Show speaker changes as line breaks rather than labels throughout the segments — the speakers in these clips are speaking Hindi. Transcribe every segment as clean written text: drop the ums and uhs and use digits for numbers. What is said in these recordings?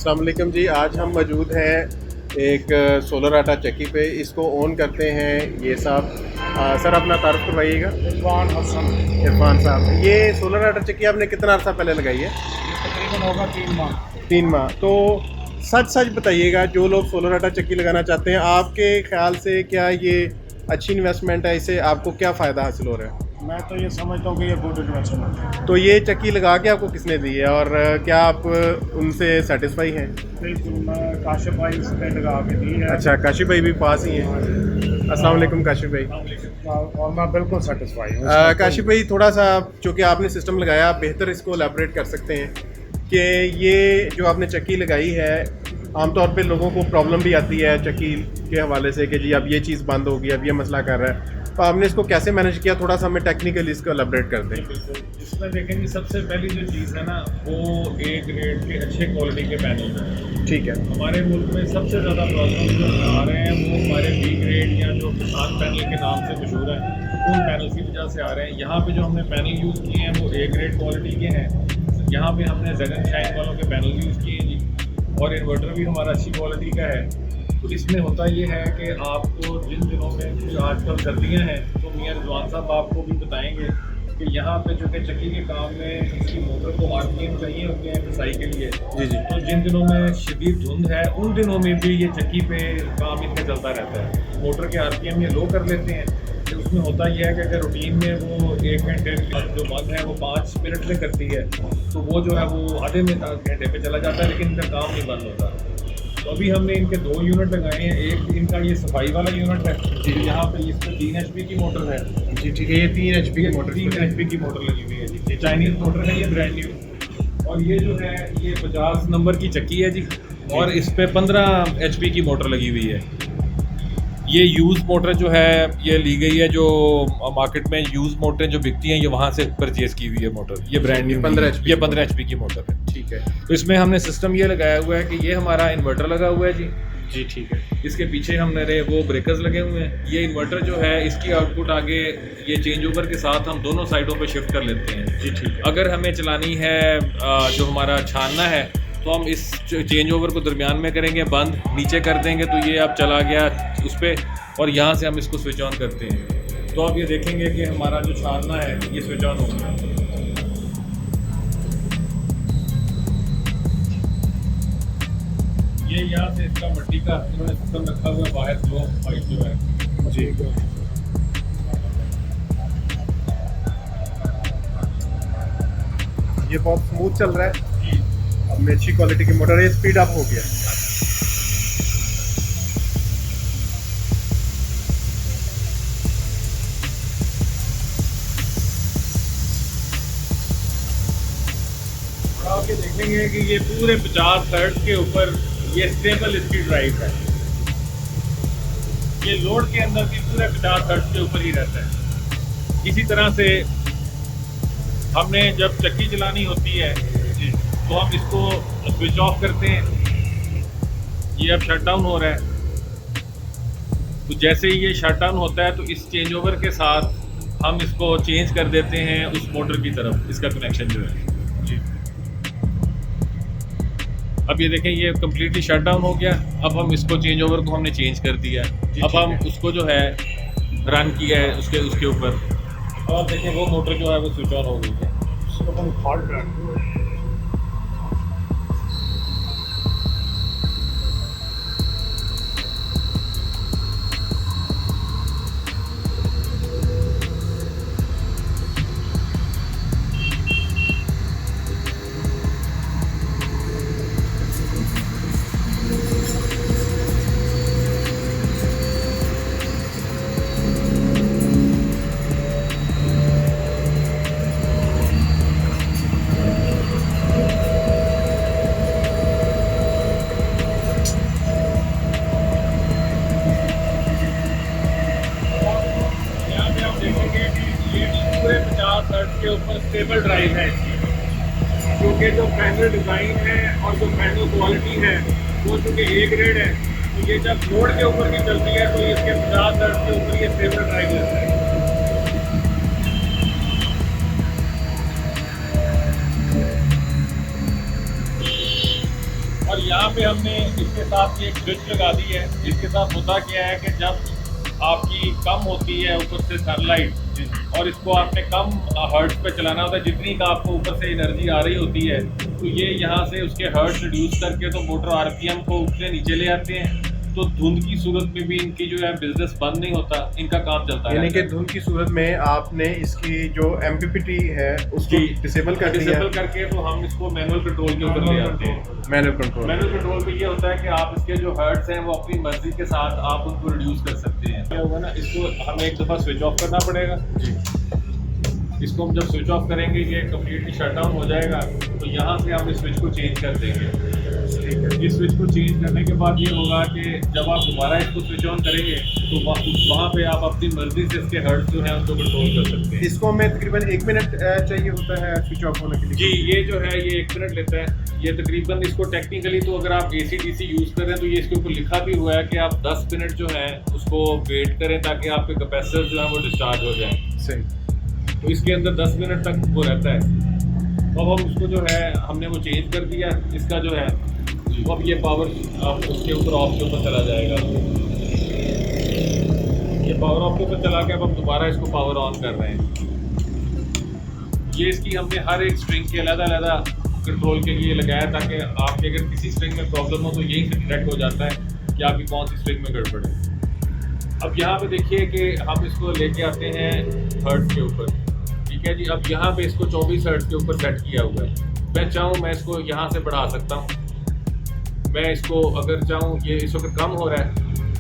अस्सलाम वालेकुम जी। आज हम मौजूद हैं एक सोलर आटा चक्की पे। इसको ऑन करते हैं ये साहब। सर अपना तारुफ करवाइएगा।
इरफान हसन।
इरफान साहब, ये सोलर आटा चक्की आपने कितना अर्सा पहले लगाई है?
ये तकरीबन होगा 3 माह।
3 माह। तो सच सच बताइएगा, जो लोग सोलर आटा चक्की लगाना चाहते हैं, आपके ख्याल से क्या ये अच्छी इन्वेस्टमेंट है? इससे आपको क्या फ़ायदा हासिल हो रहा है?
मैं तो ये समझता हूँ कि ये गुड इन्वेस्टमेंट है।
तो ये चक्की लगा के आपको किसने दी है और क्या आप उनसे सेटिस्फाई हैं?
बिल्कुल, मैं काशिफ भाई से लगा के दी है।
अच्छा, काशिफ भाई भी पास ही हैं। अस्सलाम वालेकुम काशिफ भाई।
और मैं बिल्कुल सेटिस्फाई हूँ।
काशिफ भाई, थोड़ा सा चूँकि आपने सिस्टम लगाया, आप बेहतर इसको एलैबोरेट कर सकते हैं कि ये जो आपने चक्की लगाई है, आमतौर पे लोगों को प्रॉब्लम भी आती है चक्की के हवाले से कि जी अब ये चीज़ बंद होगी, अब ये मसला कर रहा है, तो आपने इसको कैसे मैनेज किया? थोड़ा सा हमें टेक्निकली इसको एलैबोरेट कर दें।
बिल्कुल, इसमें देखेंगे सबसे पहली जो चीज़ है ना, वो ए ग्रेड के अच्छे क्वालिटी के पैनल हैं।
ठीक है।
हमारे मुल्क में सबसे ज़्यादा प्रॉब्लम जो आ रहे हैं वो हमारे बी ग्रेड या जो किसान पैनल के नाम से मशहूर हैं, उन पैनल की वजह से आ रहे हैं। यहाँ पे जो हमने पैनल यूज़ किए हैं वो ए ग्रेड क्वालिटी के हैं। यहाँ पे हमने ज़ेडन शाइन वालों के पैनल यूज़ किए हैं जी, और इन्वर्टर भी हमारा अच्छी क्वालिटी का है। तो इसमें होता ये है कि आपको जिन दिनों में कुछ आजकल सर्दियाँ हैं, तो मियां रिजवान साहब आपको भी बताएंगे कि यहाँ पे जो कि चक्की के काम में इसकी मोटर को आरपीएम चाहिए होते हैं पिसाई के लिए।
जी जी।
तो जिन दिनों में शदीद धुंध है, उन दिनों में भी ये चक्की पे काम इनका चलता रहता है। मोटर के आरपीएम ये लो कर लेते हैं। तो उसमें होता यह है कि अगर रूटीन में वो 1 घंटे जो बंद है वो 5 मिनट में करती है, तो वो जो है वो आधे में घंटे पे चला जाता है, लेकिन इनका काम नहीं बंद होता। तो अभी हमने इनके 2 यूनिट लगाए हैं। एक इनका ये सफाई वाला यूनिट है जी, यहाँ पे इस पर 3 HP की मोटर है
जी ठीक है। ये 3 HP की मोटर
3 HP की मोटर लगी हुई है जी। ये चाइनीज मोटर है, ये ब्रांड न्यू। और ये जो है ये 50 नंबर की चक्की है जी, और इस पे 15 HP की मोटर लगी हुई है। ये यूज़ मोटर जो है ये ली गई है, जो मार्केट में यूज़ मोटरें जो बिकती हैं ये वहाँ से परचेज़ की हुई है मोटर। ये ब्रांड न्यू
15 HP
ये 15 HP की मोटर है।
ठीक है।
तो इसमें हमने सिस्टम ये लगाया हुआ है कि ये हमारा इन्वर्टर लगा हुआ है जी।
जी ठीक है।
इसके पीछे हमने वो ब्रेकर्स लगे हुए हैं। ये इन्वर्टर जो है इसकी आउटपुट आगे ये चेंज ओवर के साथ हम दोनों साइडों पे शिफ्ट कर लेते हैं
जी ठीक है।
अगर हमें चलानी है जो हमारा छानना है, तो हम इस चेंज ओवर को दरमियान में करेंगे बंद, नीचे कर देंगे तो ये अब चला गया उस पर, और यहाँ से हम इसको स्विच ऑन करते हैं। तो आप ये देखेंगे कि हमारा जो छानना है ये स्विच ऑन हो गया। ये यहाँ से इसका मिट्टी का इन्होंने सिस्टम रखा हुआ है, बाहर फ्लो पाइप जो है
जी। ये बहुत स्मूथ चल रहा है। अब में अच्छी क्वालिटी की मोटर है। स्पीड अप हो गया।
आप ये देखेंगे कि ये पूरे 50 हर्ट्ज के ऊपर ये स्टेबल इसकी ड्राइव है। ये लोड के अंदर भी पूरे 50 हर्ट्ज के ऊपर ही रहता है। इसी तरह से हमने जब चक्की चलानी होती है तो हम इसको स्विच ऑफ करते हैं। ये अब शट डाउन हो रहा है, तो जैसे ही ये शट डाउन होता है तो इस चेंज ओवर के साथ हम इसको चेंज कर देते हैं उस मोटर की तरफ, इसका कनेक्शन जो है जी। अब ये देखें ये कम्प्लीटली शट डाउन हो गया। अब हम इसको चेंज ओवर को हमने चेंज कर दिया। अब हम उसको जो है रन किया है उसके ऊपर, अब आप देखें वो मोटर जो है वो स्विच ऑन हो गई है। पूरे 50 हर्ट्ज के ऊपर स्टेबल ड्राइव है इसकी, क्योंकि जो पैनल डिज़ाइन है और जो पैनल क्वालिटी है वो चूँकि ए ग्रेड है, तो ये जब लोड के ऊपर भी चलती है तो इसके 50 हर्ट्ज के ऊपर ये स्टेबल ड्राइव लेता है। और यहाँ पे हमने इसके साथ ये एक स्विच लगा दी है। इसके साथ होता क्या है कि जब आपकी कम होती है ऊपर से सनलाइट और इसको आपने कम हर्ट्ज पे चलाना होता है, जितनी का आपको ऊपर से एनर्जी आ रही होती है तो ये यहाँ से उसके हर्ट्ज रिड्यूस करके तो मोटर आरपीएम को उससे नीचे ले आते हैं। तो धुंध की सूरत में भी इनकी जो है बिजनेस बंद नहीं होता, इनका काम चलता है।
यानी कि धुंध की सूरत में आपने इसकी जो एमपीपीटी है उसको डिसेबल कर दिया।
डिसेबल करके तो हम इसको मैनुअल कंट्रोल के ऊपर ले आते हैं।
मैनुअल कंट्रोल
में ये होता है कि आप इसके जो हर्ट्ज हैं वो अपनी मर्जी के साथ आप उनको रिड्यूस कर सकते हैं। क्या होगा ना, इसको हमें एक दफ़ा स्विच ऑफ करना पड़ेगा जी। इसको हम जब स्विच ऑफ करेंगे ये कम्प्लीटली शट डाउन हो जाएगा, तो यहाँ से हम इस स्विच को चेंज कर देंगे। इस स्विच को चेंज करने के बाद ये होगा कि जब आप दोबारा इसको स्विच ऑन करेंगे तो वहाँ पे आप अपनी मर्जी से इसके हर्ट्ज जो है उनको कंट्रोल कर सकते हैं।
इसको हमें तकरीबन 1 मिनट चाहिए होता है स्विच ऑफ होने के लिए।
जी, ये जो है ये 1 मिनट लेता है। ये तकरीबन इसको टेक्निकली तो अगर आप AC DC यूज़ कर रहे हैं तो ये इसके ऊपर लिखा भी हुआ है कि आप 10 मिनट जो है उसको वेट करें ताकि आपके कैपेसिटर जो है वो डिस्चार्ज हो जाए।
सही।
तो इसके अंदर 10 मिनट तक वो रहता है। अब हम उसको जो है हमने वो चेंज कर दिया इसका जो है, अब ये पावर आप उसके ऊपर ऑफ के ऊपर चला जाएगा। ये पावर ऑफ के ऊपर चला के अब हम दोबारा इसको पावर ऑन कर रहे हैं। ये इसकी हमने हर एक स्ट्रिंग के अलग-अलग कंट्रोल के लिए लगाया ताकि आपके अगर किसी स्ट्रिंग में प्रॉब्लम हो तो यही से डिटेक्ट हो जाता है कि आपकी कौन सी स्ट्रिंग में गड़बड़ है। अब यहाँ पे देखिए कि हम इसको लेके आते हैं हर्ट्ज के ऊपर, ठीक है जी। अब यहाँ पे इसको 24 हर्ट्ज के ऊपर सेट किया हुआ है। मैं चाहूँ मैं इसको यहाँ से बढ़ा सकता हूँ। मैं इसको अगर चाहूँ, ये इस वक्त कम हो रहा है,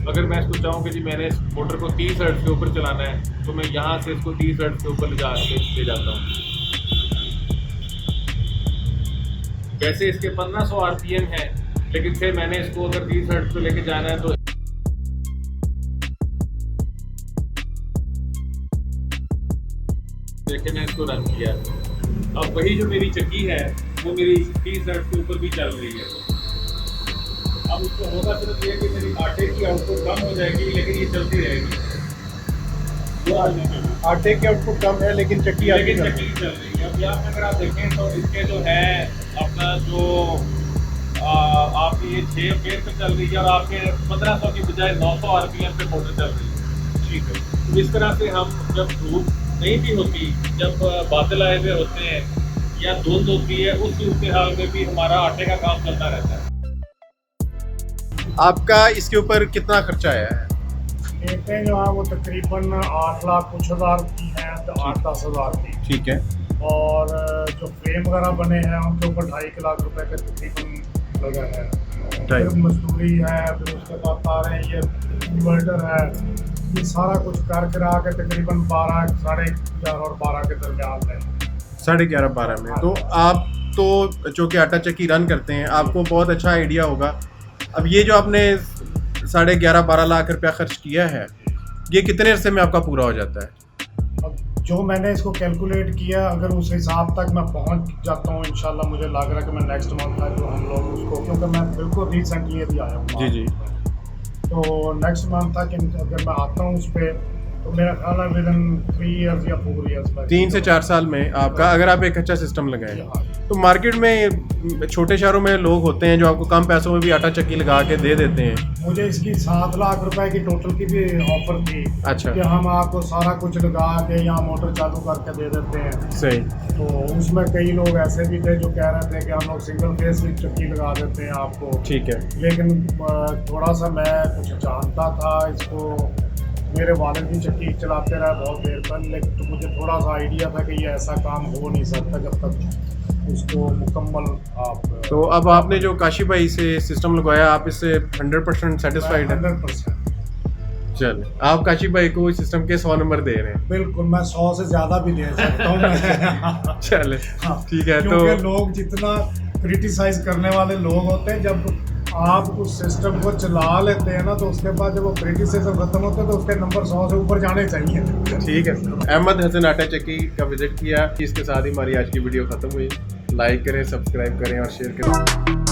अगर मैं इसको चाहूँ कि जी मैंने इस मोटर को 30 हर्ट्ज के ऊपर चलाना है तो मैं यहाँ से इसको 30 हर्ट्ज के ऊपर ले जाता हूँ। वैसे इसके 1500 RPM है, लेकिन फिर मैंने इसको अगर 30 हर्ट्ज पे लेके जाना है तो देखिए मैं इसको रन किया। अब वही जो मेरी चक्की है वो मेरी 30 हर्ट्ज के ऊपर भी चल रही है। अब उसको होगा सिर्फ ये कि मेरी आटे की आउटपुट कम हो जाएगी लेकिन ये चलती रहेगी।
आटे की आउटपुट कम है लेकिन चक्की
चल रही है। अब यहाँ पे अगर आप देखें तो इसके जो है अपना जो आपकी ये 6 फेर पे चल रही है और आपके 1500 की बजाय 900 RPM पे मोटर चल रही है, ठीक है। तो इस तरह से हम जब धूप नहीं भी होती, जब बादल आए हुए होते हैं या धुंध होती है, उस सूरत हाल में भी हमारा आटे का काम चलता रहता है।
आपका इसके ऊपर कितना खर्चा आया है?
प्लेटें जो है वो तकरीबन 8 लाख कुछ हज़ार की हैं, तो 8-10 हज़ार की,
ठीक है।
और जो फ्रेम वगैरह बने हैं उनके ऊपर 2.5 लाख रुपए का तकरीबन लगा है। फिर मजदूरी है, फिर उसके बाद तारें, ये इन्वर्टर है, ये सारा कुछ कर करा के तकरीबन 12, 11.5 और 12 के दरमियान में,
11.5-12 में। तो आप तो जो कि आटा चक्की रन करते हैं, आपको बहुत अच्छा आइडिया होगा। अब ये जो आपने 11.5-12 लाख रुपया खर्च किया है, ये कितने अरसे में आपका पूरा हो जाता है?
अब जो मैंने इसको कैलकुलेट किया, अगर उस हिसाब तक मैं पहुंच जाता हूं इंशाल्लाह, मुझे लग रहा है कि मैं नेक्स्ट मंथ तक जो हम लोग उसको, क्योंकि मैं बिल्कुल रिसेंटली अभी आया हूँ
जी जी,
तो नेक्स्ट मंथ तक अगर मैं आता हूँ उस पर तो मेरा ख्याल है विद इन 3 इयर्स या 4 इयर्स में,
3 से 4 साल में आपका, अगर आप एक अच्छा सिस्टम लगाएं। तो मार्केट में छोटे शहरों में लोग होते हैं जो आपको कम पैसों में भी आटा चक्की लगा के दे देते हैं।
मुझे इसकी 7 लाख रुपए की टोटल की भी ऑफर थी।
अच्छा,
कि हम आपको सारा कुछ लगा के यहाँ मोटर चालू करके दे देते हैं।
सही।
तो उसमें कई लोग ऐसे भी थे जो कह रहे थे कि हम लोग सिंगल फेस की चक्की लगा देते हैं आपको,
ठीक है।
लेकिन थोड़ा सा मैं कुछ जानता था इसको, मेरे वालिद भी चक्की चलाते रहे बहुत देर तक, लेकिन तो मुझे थोड़ा सा आइडिया था कि ये ऐसा काम हो नहीं सकता जब तक उसको मुकम्मल आप।
तो अब आपने जो काशी भाई से सिस्टम लगवाया, आप इससे 100% सेटिस्फाइड हैं?
100%।
चल, आप काशी भाई को इस सिस्टम के 100 नंबर दे रहे हैं?
बिल्कुल, मैं 100 से ज़्यादा भी दे सकता हूँ।
चले, ठीक है। तो
क्योंकि लोग जितना क्रिटिसाइज करने वाले लोग होते हैं, जब आप उस सिस्टम को चला लेते हैं ना, तो उसके बाद जब वो क्रिटिसिज्म खत्म होता है तो उसके नंबर 100 से ऊपर जाने चाहिए।
ठीक है। अहमद हसन आटा चक्की का विजिट किया। इसके साथ ही हमारी आज की वीडियो ख़त्म हुई। लाइक करें, सब्सक्राइब करें और शेयर करें।